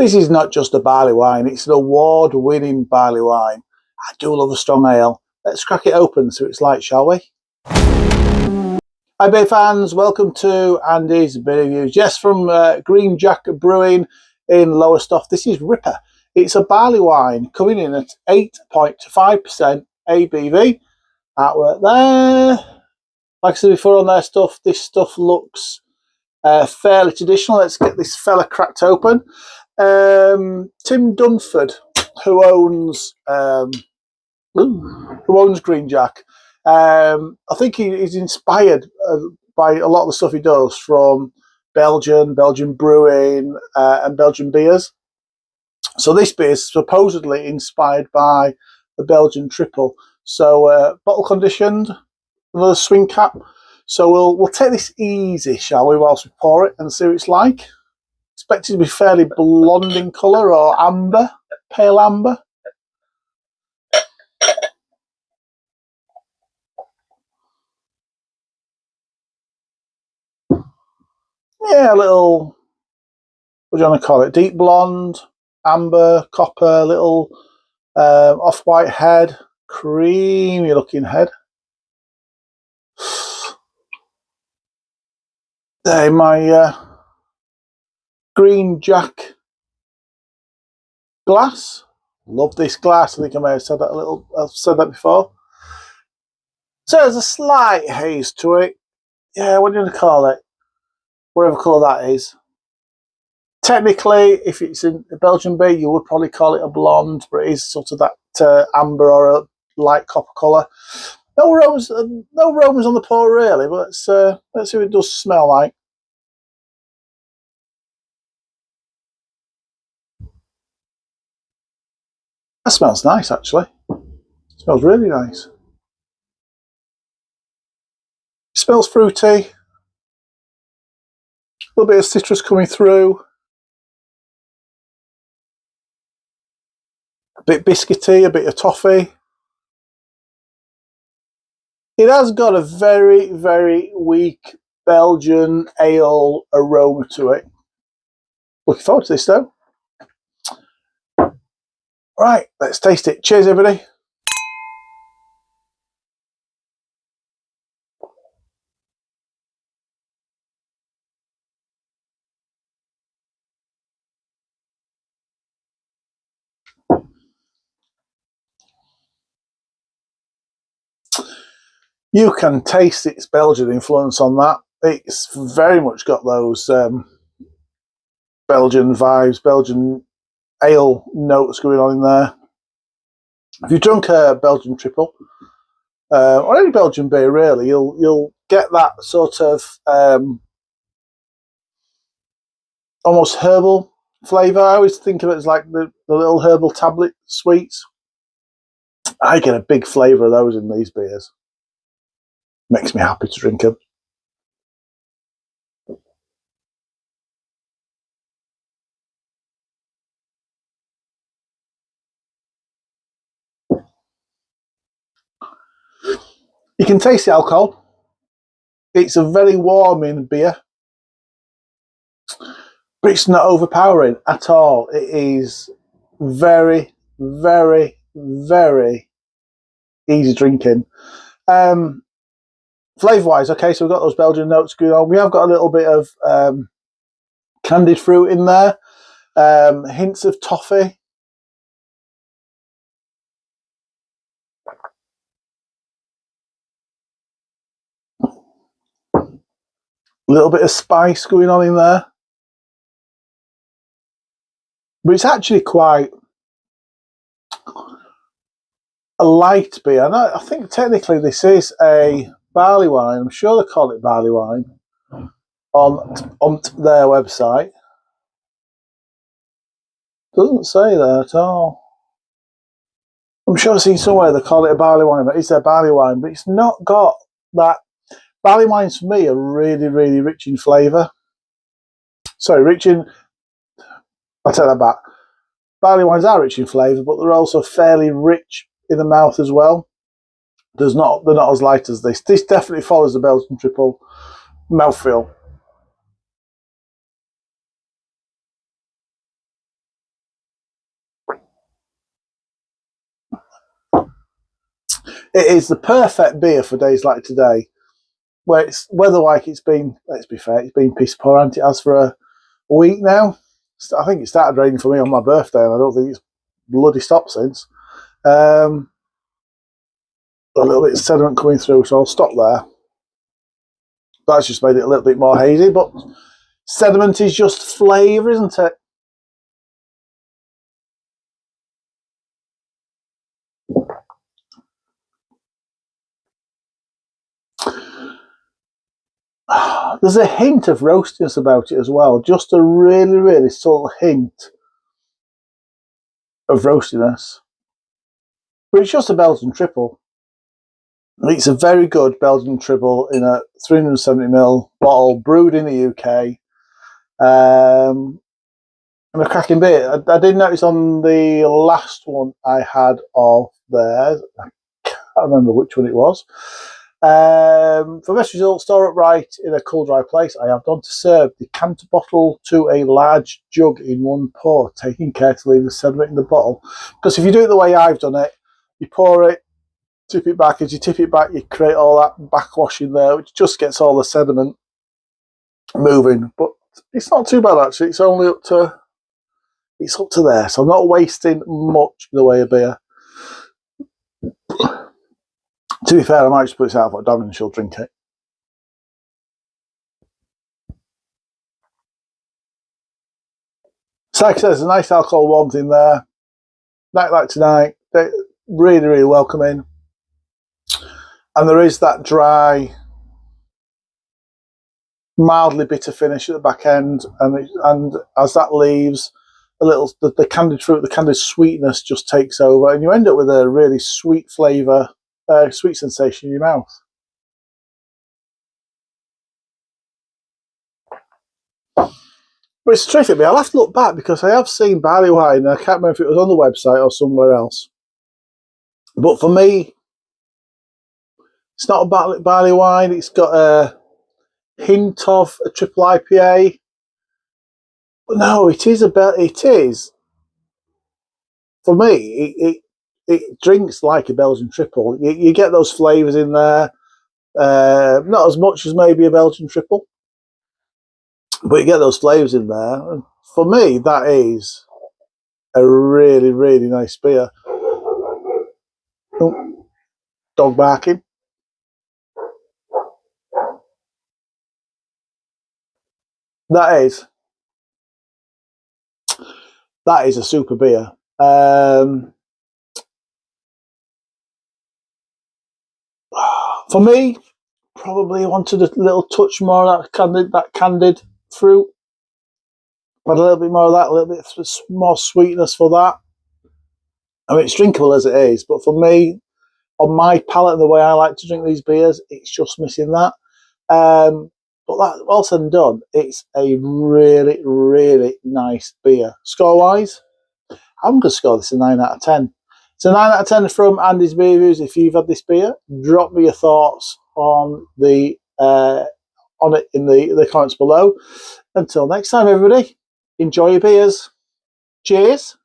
This is not just a barley wine, it's an award-winning barley wine. I do love a strong ale. Let's crack it open and see what it's like, shall we? Hi beer fans, welcome to Andy's Beer Reviews. Yes, from Green Jack Brewing in Lowestoft. This is Ripper. It's a barley wine coming in at 8.5% ABV. Artwork there. Like I said before on their stuff, this stuff looks fairly traditional. Let's get this fella cracked open. Tim Dunford, who owns Green Jack. I think he's inspired by a lot of the stuff he does from Belgian brewing, and Belgian beers. So this beer is supposedly inspired by the Belgian triple. So bottle conditioned, another swing cap. So we'll take this easy, shall we, whilst we pour it and see what it's like. Expected to be fairly blonde in colour, or amber, pale amber. Yeah, a little, what do you want to call it? Deep blonde, amber, copper, little off-white head, creamy looking head. There, my Green Jack glass. Love this glass. I think I may have said that I've said that before. So there's a slight haze to it. Yeah, what do you want to call it? Whatever colour that is. Technically, if it's in a Belgian beer, you would probably call it a blonde, but it is sort of that amber or a light copper colour. No aromas on the pour really, but let's see what it does smell like. That smells nice, actually. It smells really nice. It smells fruity. A little bit of citrus coming through. A bit biscuity, a bit of toffee. It has got a very, very weak Belgian ale aroma to it. Looking forward to this though. Right, let's taste it. Cheers, everybody. You can taste its Belgian influence on that. It's very much got those Belgian vibes, Belgian ale notes going on in there. If you've drunk a Belgian triple, or any Belgian beer really, you'll get that sort of almost herbal flavour. I always think of it as like the little herbal tablet sweets. I get a big flavour of those in these beers. Makes me happy to drink them. You can taste the alcohol. It's a very warming beer, but it's not overpowering at all. It is very, very, very easy drinking. Flavour-wise, okay, so we've got those Belgian notes going on. We have got a little bit of candied fruit in there, hints of toffee. A little bit of spice going on in there. But it's actually quite a light beer. And I think technically this is a barley wine. I'm sure they call it barley wine on their website. Doesn't say that at all. I'm sure I've seen somewhere they call it a barley wine, but it's their barley wine. But it's not got that. Barley wines for me are really, really rich in flavour. Sorry, rich in. I'll take that back. Barley wines are rich in flavour, but they're also fairly rich in the mouth as well. They're not as light as this. This definitely follows the Belgian triple mouthfeel. It is the perfect beer for days like today, where it's weather-like. It's been, let's be fair, it's been piss poor, and it has for a week now. I think it started raining for me on my birthday, and I don't think it's bloody stopped since. A little bit of sediment coming through, so I'll stop there. That's just made it a little bit more hazy, but sediment is just flavour, isn't it? There's a hint of roastiness about it as well, just a really, really subtle hint of roastiness. But it's just a Belgian triple. It's a very good Belgian triple in a 370ml bottle, brewed in the UK. And a cracking beer. I did notice on the last one I had of theirs, I can't remember which one it was. For best result, store upright in a cool, dry place. I have done to serve the decanter bottle to a large jug in one pour, taking care to leave the sediment in the bottle. Because if you do it the way I've done it, you pour it, tip it back. As you tip it back, you create all that backwash in there, which just gets all the sediment moving. But it's not too bad actually. It's only up to there, so I'm not wasting much in the way of beer. To be fair, I might just put this out for Dom and she'll drink it. So like I said, there's a nice alcohol warmth in there. Night like tonight, they're really, really welcoming. And there is that dry, mildly bitter finish at the back end, and as that leaves, a little the candied fruit, the candied sweetness just takes over, and you end up with a really sweet flavour, sweet sensation in your mouth. But it's a terrific beer. I'll have to look back because I have seen Barleywine, and I can't remember if it was on the website or somewhere else. But for me, it's not a Barleywine. It's got a hint of a triple IPA. But no, it is for me, it drinks like a Belgian triple. You get those flavours in there, not as much as maybe a Belgian triple, but you get those flavours in there. And for me, that is a really, really nice beer. Oh, dog barking. That is a super beer. For me, probably wanted a little touch more of that candied fruit. But a little bit more of that, a little bit more sweetness for that. I mean, it's drinkable as it is, but for me, on my palate and the way I like to drink these beers, it's just missing that. But that all said and done, it's a really, really nice beer. Score-wise, I'm going to score this a 9 out of 10. It's a 9 out of 10 from Andy's Beer Reviews. If you've had this beer, drop me your thoughts on it in the comments below. Until next time, everybody, enjoy your beers. Cheers.